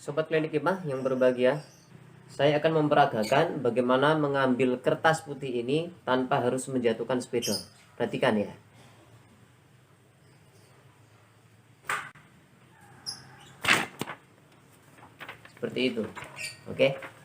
Sobat Klinik Hikmah yang berbahagia, saya akan memperagakan bagaimana mengambil kertas putih ini tanpa harus menjatuhkan spidol. Perhatikan ya. Seperti itu. Oke.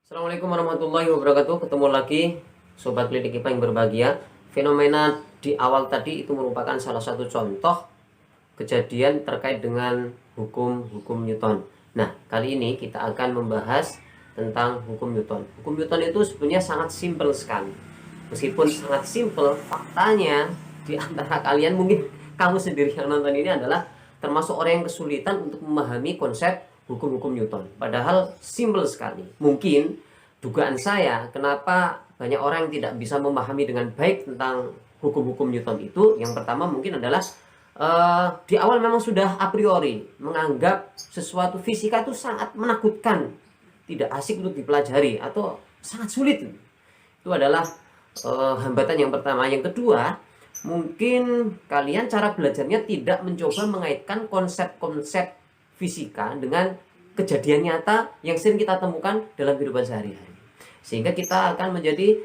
Assalamualaikum warahmatullahi wabarakatuh. Ketemu lagi Sobat Klinik Hikmah yang berbahagia. Fenomena di awal tadi itu merupakan salah satu contoh kejadian terkait dengan hukum Newton. Nah, kali ini kita akan membahas tentang hukum Newton. Hukum Newton itu sebenarnya sangat simpel sekali. Meskipun sangat simpel, faktanya di antara kalian mungkin kamu sendiri yang nonton ini adalah termasuk orang yang kesulitan untuk memahami konsep hukum Newton. Padahal simpel sekali. Mungkin dugaan saya kenapa banyak orang yang tidak bisa memahami dengan baik tentang hukum Newton itu, yang pertama mungkin adalah di awal memang sudah a priori menganggap sesuatu fisika itu sangat menakutkan, tidak asik untuk dipelajari atau sangat sulit. Itu adalah hambatan yang pertama. Yang kedua, mungkin kalian cara belajarnya tidak mencoba mengaitkan konsep-konsep fisika dengan kejadian nyata yang sering kita temukan dalam kehidupan sehari-hari, sehingga kita akan menjadi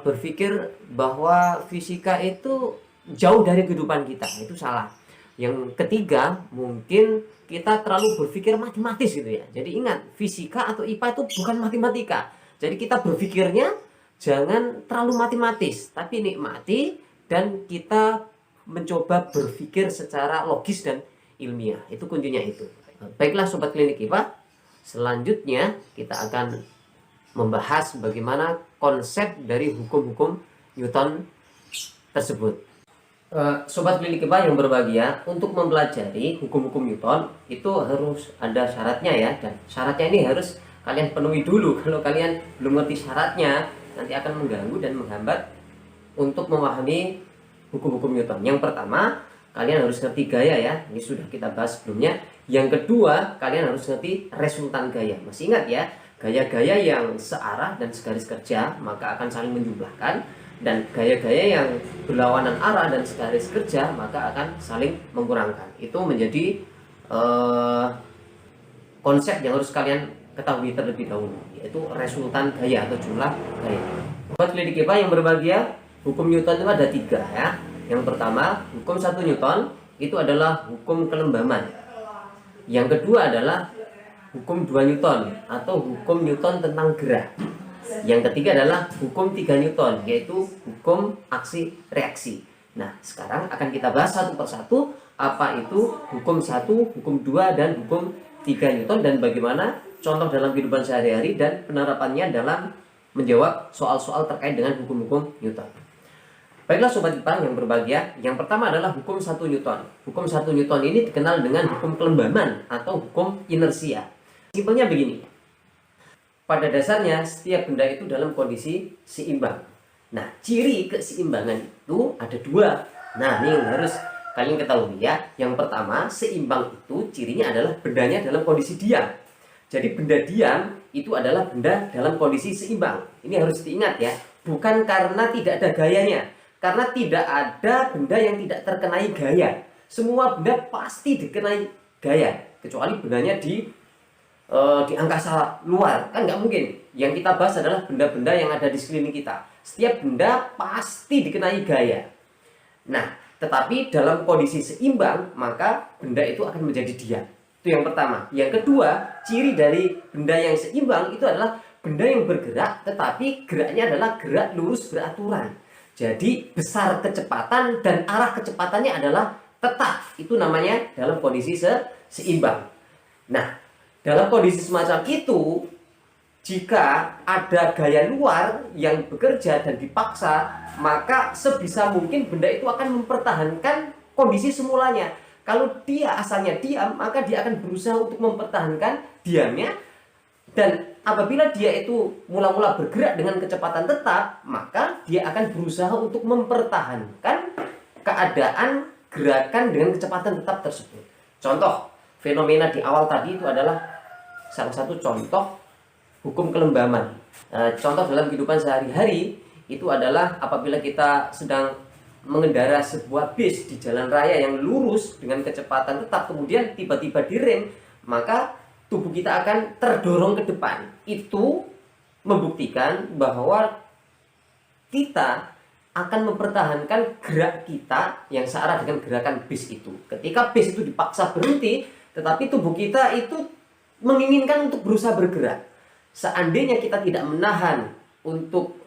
berpikir bahwa fisika itu jauh dari kehidupan kita. Itu salah. Yang ketiga, mungkin kita terlalu berpikir matematis gitu ya. Jadi ingat, fisika atau IPA itu bukan matematika. Jadi kita berpikirnya jangan terlalu matematis, tapi nikmati dan kita mencoba berpikir secara logis dan ilmiah. Itu kuncinya itu. Baiklah Sobat Klinik Hikmah, selanjutnya kita akan membahas bagaimana konsep dari hukum Newton tersebut. Sobat Klinik Hikmah yang berbahagia, untuk mempelajari hukum Newton itu harus ada syaratnya ya, dan syaratnya ini harus kalian penuhi dulu. Kalau kalian belum ngerti syaratnya, nanti akan mengganggu dan menghambat untuk memahami hukum Newton. Yang pertama, kalian harus ngerti gaya ya, ini sudah kita bahas sebelumnya. Yang kedua, kalian harus ngerti resultan gaya. Masih ingat ya, gaya-gaya yang searah dan segaris kerja maka akan saling menjumlahkan, dan gaya-gaya yang berlawanan arah dan segaris kerja maka akan saling mengkurangkan. Itu menjadi konsep yang harus kalian ketahui terlebih dahulu, yaitu resultan gaya atau jumlah gaya. Buat Klinik Hikmah yang berbahagia, hukum Newton itu ada 3 ya. Yang pertama, hukum 1 Newton itu adalah hukum kelembaman. Yang kedua adalah hukum 2 Newton atau hukum Newton tentang gerak. Yang ketiga adalah hukum 3 Newton, yaitu hukum aksi reaksi. Nah, sekarang akan kita bahas satu persatu apa itu hukum 1, hukum 2, dan hukum 3 Newton, dan bagaimana contoh dalam kehidupan sehari-hari dan penerapannya dalam menjawab soal-soal terkait dengan hukum Newton. Baiklah Sobat Hikmah yang berbahagia, yang pertama adalah hukum 1 Newton. Hukum 1 Newton ini dikenal dengan hukum kelembaman atau hukum inersia. Simpelnya begini. Pada dasarnya setiap benda itu dalam kondisi seimbang. Nah, ciri keseimbangan itu ada 2. Nah, ini yang harus kalian ketahui ya. Yang pertama, seimbang itu cirinya adalah bendanya dalam kondisi diam. Jadi benda diam itu adalah benda dalam kondisi seimbang. Ini harus diingat ya. Bukan karena tidak ada gayanya. Karena tidak ada benda yang tidak terkenai gaya. Semua benda pasti dikenai gaya, kecuali bendanya di angkasa luar, kan nggak mungkin. Yang kita bahas adalah benda-benda yang ada di sekeliling kita. Setiap benda pasti dikenai gaya. Nah, tetapi dalam kondisi seimbang maka benda itu akan menjadi diam. Itu yang pertama. Yang kedua, ciri dari benda yang seimbang itu adalah benda yang bergerak, tetapi geraknya adalah gerak lurus beraturan. Jadi besar kecepatan dan arah kecepatannya adalah tetap. Itu namanya dalam kondisi seimbang. Nah, dalam kondisi semacam itu, jika ada gaya luar yang bekerja dan dipaksa, maka sebisa mungkin benda itu akan mempertahankan kondisi semulanya. Kalau dia asalnya diam, maka dia akan berusaha untuk mempertahankan diamnya Dan apabila dia itu mula-mula bergerak dengan kecepatan tetap, maka dia akan berusaha untuk mempertahankan keadaan gerakan dengan kecepatan tetap tersebut. Contoh, fenomena di awal tadi itu adalah salah satu contoh hukum kelembaman. Contoh dalam kehidupan sehari-hari itu adalah apabila kita sedang mengendarai sebuah bis di jalan raya yang lurus dengan kecepatan tetap, kemudian tiba-tiba direm, maka tubuh kita akan terdorong ke depan. Itu membuktikan bahwa kita akan mempertahankan gerak kita yang searah dengan gerakan bis itu. Ketika bis itu dipaksa berhenti, tetapi tubuh kita itu menginginkan untuk berusaha bergerak. Seandainya kita tidak menahan untuk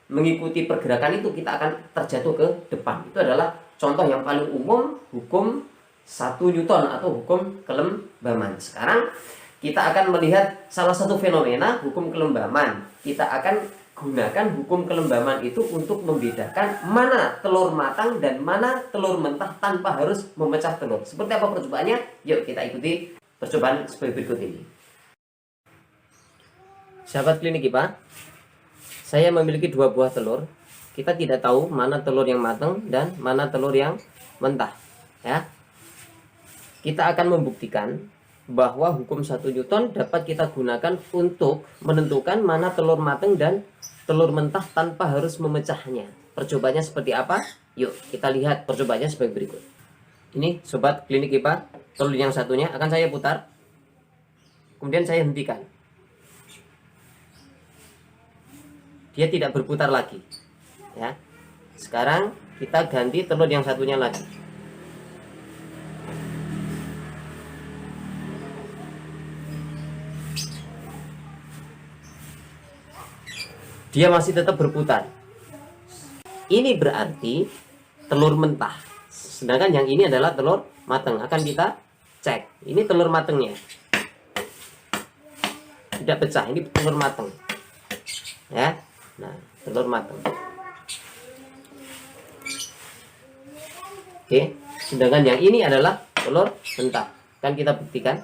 mengikuti pergerakan itu, kita akan terjatuh ke depan. Itu adalah contoh yang paling umum hukum 1 Newton atau hukum kelembaman. Sekarang kita akan melihat salah satu fenomena hukum kelembaman. Kita akan gunakan hukum kelembaman itu untuk membedakan mana telur matang dan mana telur mentah tanpa harus memecah telur. Seperti apa percobaannya? Yuk kita ikuti percobaan sebagai berikut ini. Sahabat klinik IPA, saya memiliki 2 buah telur. Kita tidak tahu mana telur yang matang dan mana telur yang mentah, ya. Kita akan membuktikan bahwa hukum 1 Newton dapat kita gunakan untuk menentukan mana telur matang dan telur mentah tanpa harus memecahnya. Percobaannya seperti apa? Yuk kita lihat percobaannya sebagai berikut. Ini sobat klinik IPA, telur yang satunya akan saya putar, kemudian saya hentikan. Dia tidak berputar lagi, ya. Sekarang kita ganti telur yang satunya lagi. Dia masih tetap berputar. Ini berarti telur mentah. Sedangkan yang ini adalah telur matang. Akan kita cek. Ini telur matangnya. Tidak pecah. Ini telur matang. Ya. Nah, telur matang. Oke. Sedangkan yang ini adalah telur mentah. Kan kita buktikan.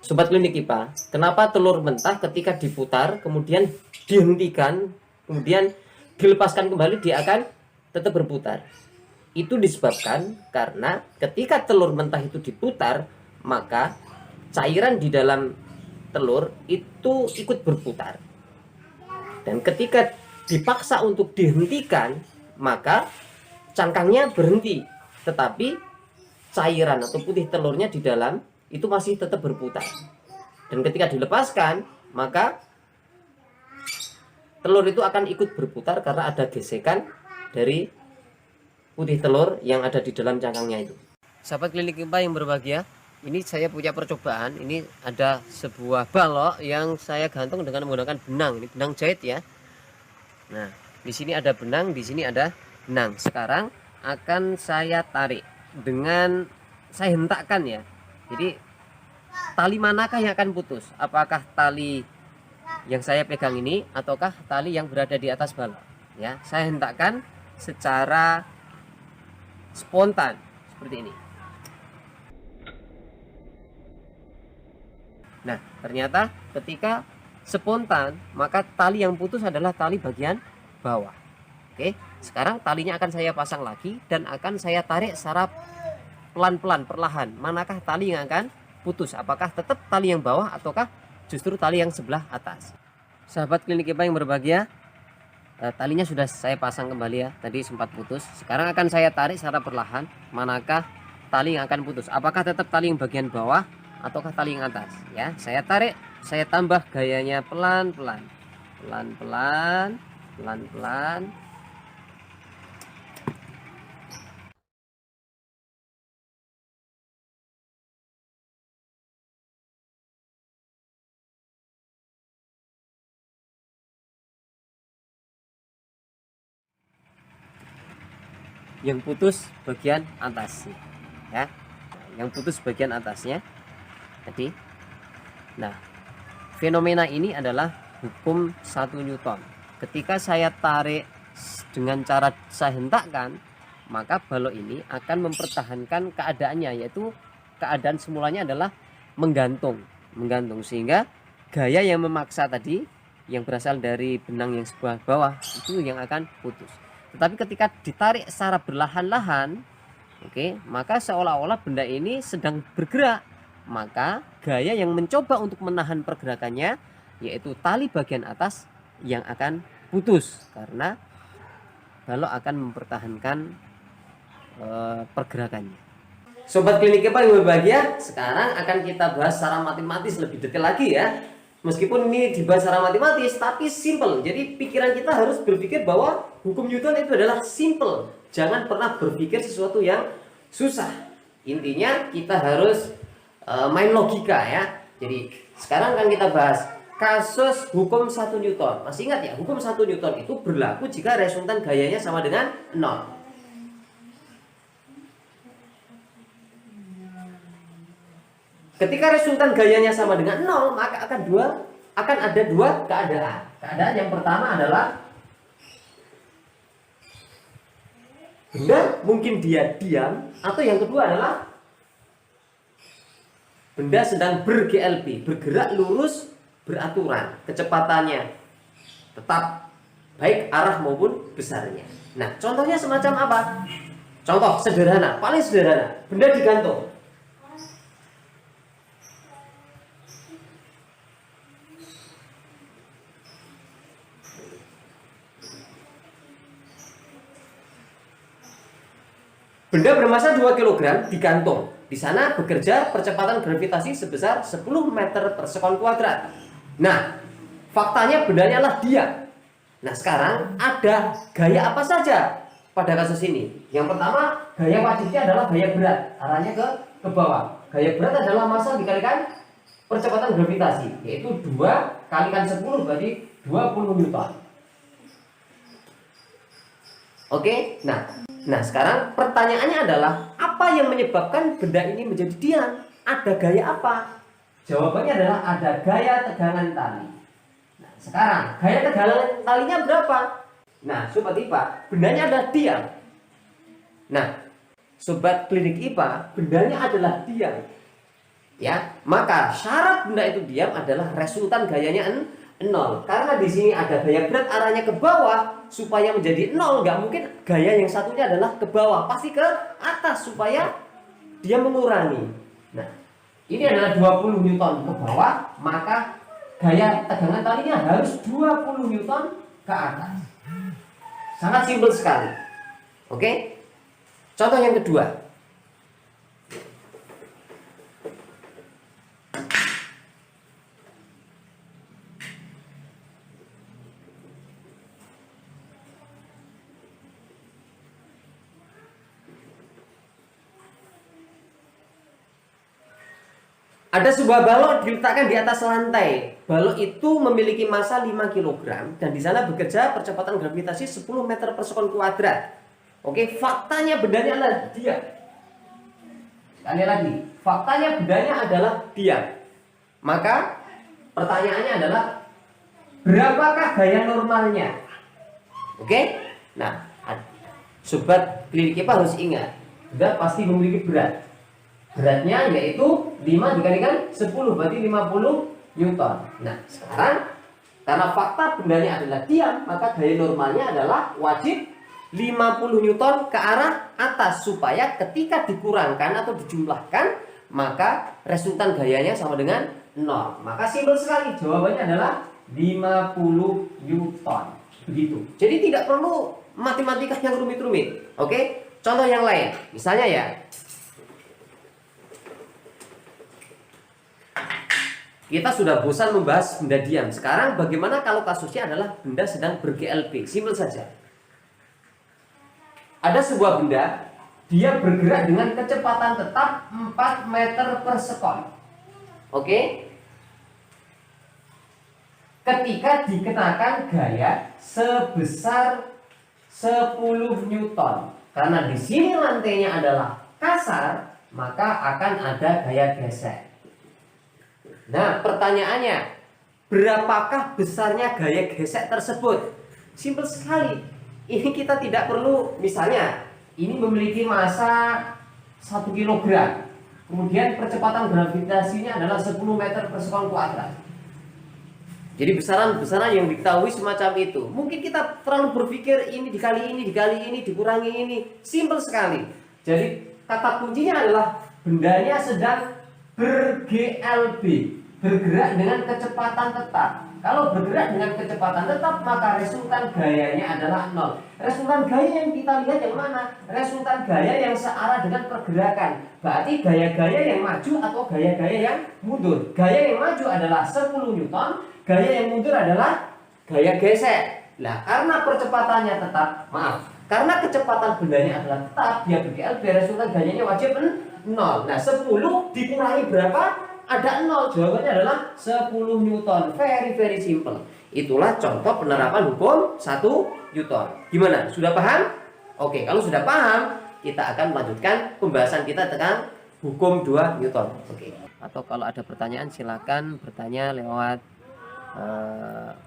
Sobat klinik IPA, kenapa telur mentah ketika diputar, kemudian dihentikan, kemudian dilepaskan kembali, dia akan tetap berputar? Itu disebabkan karena ketika telur mentah itu diputar, maka cairan di dalam telur itu ikut berputar. Dan ketika dipaksa untuk dihentikan, maka cangkangnya berhenti. Tetapi cairan atau putih telurnya di dalam itu masih tetap berputar. Dan ketika dilepaskan, maka telur itu akan ikut berputar karena ada gesekan dari putih telur yang ada di dalam cangkangnya itu. Sahabat klinik IPA yang berbahagia, ini saya punya percobaan. Ini ada sebuah balok yang saya gantung dengan menggunakan benang. Ini benang jahit ya. Nah, di sini ada benang, di sini ada benang. Sekarang akan saya tarik dengan saya hentakkan ya. Jadi tali manakah yang akan putus? Apakah tali yang saya pegang ini ataukah tali yang berada di atas balok? Ya, saya hentakkan secara spontan seperti ini. Nah, ternyata ketika spontan, maka tali yang putus adalah tali bagian bawah. Oke, sekarang talinya akan saya pasang lagi dan akan saya tarik secara pelan-pelan, perlahan. Manakah tali yang akan putus? Apakah tetap tali yang bawah ataukah justru tali yang sebelah atas? Sahabat klinik IPA yang berbahagia, talinya sudah saya pasang kembali ya. Tadi sempat putus. Sekarang akan saya tarik secara perlahan. Manakah tali yang akan putus? Apakah tetap tali yang bagian bawah ataukah tali yang atas? Ya, saya tarik, saya tambah gayanya pelan-pelan. Pelan-pelan, pelan-pelan. Yang putus bagian atasnya ya, yang putus bagian atasnya tadi. Nah, fenomena ini adalah hukum 1 Newton. Ketika saya tarik dengan cara saya hentakkan, maka balok ini akan mempertahankan keadaannya, yaitu keadaan semulanya adalah menggantung, sehingga gaya yang memaksa tadi yang berasal dari benang yang sebelah bawah itu yang akan putus. Tetapi ketika ditarik secara berlahan-lahan, oke, maka seolah-olah benda ini sedang bergerak, maka gaya yang mencoba untuk menahan pergerakannya yaitu tali bagian atas yang akan putus, karena balok akan mempertahankan pergerakannya. Sobat Klinik IPA yang berbahagia, sekarang akan kita bahas secara matematis lebih detail lagi ya. Meskipun ini dibahas secara matematis, tapi simple. Jadi pikiran kita harus berpikir bahwa hukum Newton itu adalah simple. Jangan pernah berpikir sesuatu yang susah. Intinya kita harus main logika ya. Jadi sekarang akan kita bahas kasus hukum 1 Newton. Masih ingat ya, hukum 1 Newton itu berlaku jika resultan gayanya sama dengan 0. Ketika resultan gayanya sama dengan 0, maka akan ada dua keadaan. Keadaan yang pertama adalah benda mungkin dia diam, atau yang kedua adalah benda sedang ber-GLP, bergerak lurus beraturan, kecepatannya tetap baik arah maupun besarnya. Nah, contohnya semacam apa? Contoh sederhana, paling sederhana, benda digantung. Benda bermasa 2 kg digantung. Di sana bekerja percepatan gravitasi sebesar 10 meter per sekon kuadrat. Nah, faktanya bendanya lah diam. Nah, sekarang ada gaya apa saja pada kasus ini? Yang pertama, gaya wajibnya adalah gaya berat, arahnya ke bawah. Gaya berat adalah massa dikalikan percepatan gravitasi, yaitu 2 kalikan 10 berarti 20 Newton. Oke, nah sekarang pertanyaannya adalah apa yang menyebabkan benda ini menjadi diam? Ada gaya apa? Jawabannya adalah ada gaya tegangan tali. Nah, sekarang gaya tegangan talinya berapa? Nah, sobat IPA, bendanya adalah diam. Nah, sobat klinik IPA, bendanya adalah diam. Ya, maka syarat benda itu diam adalah resultan gayanya 0. Karena di sini ada gaya berat arahnya ke bawah, supaya menjadi 0 nggak mungkin gaya yang satunya adalah ke bawah, pasti ke atas supaya dia mengurangi. Nah, ini adalah 20 Newton ke bawah, maka gaya tegangan talinya harus 20 Newton ke atas. Sangat simpel sekali. Oke? Contoh yang kedua. Ada sebuah balok diletakkan di atas lantai. Balok itu memiliki massa 5 kg dan di sana bekerja percepatan gravitasi 10 meter per sekon kuadrat. Oke, faktanya bendanya adalah diam. Sekali lagi, faktanya bendanya adalah diam. Maka pertanyaannya adalah berapakah gaya normalnya? Oke? Nah, sobat klinik IPA harus ingat, benda pasti memiliki berat. Beratnya yaitu 5 dikalikan 10 berarti 50 Newton. Nah, sekarang karena fakta bendanya adalah diam, maka gaya normalnya adalah wajib 50 Newton ke arah atas, supaya ketika dikurangkan atau dijumlahkan maka resultan gayanya sama dengan 0. Maka simpel sekali, jawabannya adalah 50 Newton. Begitu. Jadi tidak perlu matematika yang rumit-rumit. Oke? Contoh yang lain. Misalnya ya, kita sudah bosan membahas benda diam. Sekarang bagaimana kalau kasusnya adalah benda sedang ber-GLP? Simpel saja. Ada sebuah benda, dia bergerak dengan kecepatan tetap 4 meter per sekon. Oke? Ketika dikenakan gaya sebesar 10 Newton. Karena di sini lantainya adalah kasar, maka akan ada gaya gesek. Nah, pertanyaannya, berapakah besarnya gaya gesek tersebut? Simpel sekali. ini kita tidak perlu, misalnya ini memiliki massa 1 kg, kemudian percepatan gravitasinya adalah 10 meter per sekon kuadrat. Jadi besaran-besaran yang diketahui semacam itu. Mungkin kita terlalu berpikir ini dikali ini, dikurangi ini. Simple sekali. Jadi kata kuncinya adalah bendanya sedang ber-GLB, bergerak dengan kecepatan tetap. Kalau bergerak dengan kecepatan tetap, maka resultan gayanya adalah 0. Resultan gaya yang kita lihat yang mana? Resultan gaya yang searah dengan pergerakan. Berarti gaya-gaya yang maju atau gaya-gaya yang mundur. Gaya yang maju adalah 10 Newton, gaya yang mundur adalah gaya gesek. Nah, karena percepatannya tetap, karena kecepatan bendanya adalah tetap, dia ber-GLB, resultan gayanya wajib 0. Nah, 10 dikurangi berapa? Ada 0. Jawabannya adalah 10 Newton. Very simple. Itulah contoh penerapan hukum 1 Newton. Gimana? Sudah paham? Oke, kalau sudah paham, kita akan melanjutkan pembahasan kita tentang hukum 2 Newton. Oke. Atau kalau ada pertanyaan silakan bertanya lewat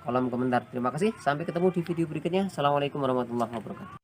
kolom komentar. Terima kasih. Sampai ketemu di video berikutnya. Assalamualaikum warahmatullahi wabarakatuh.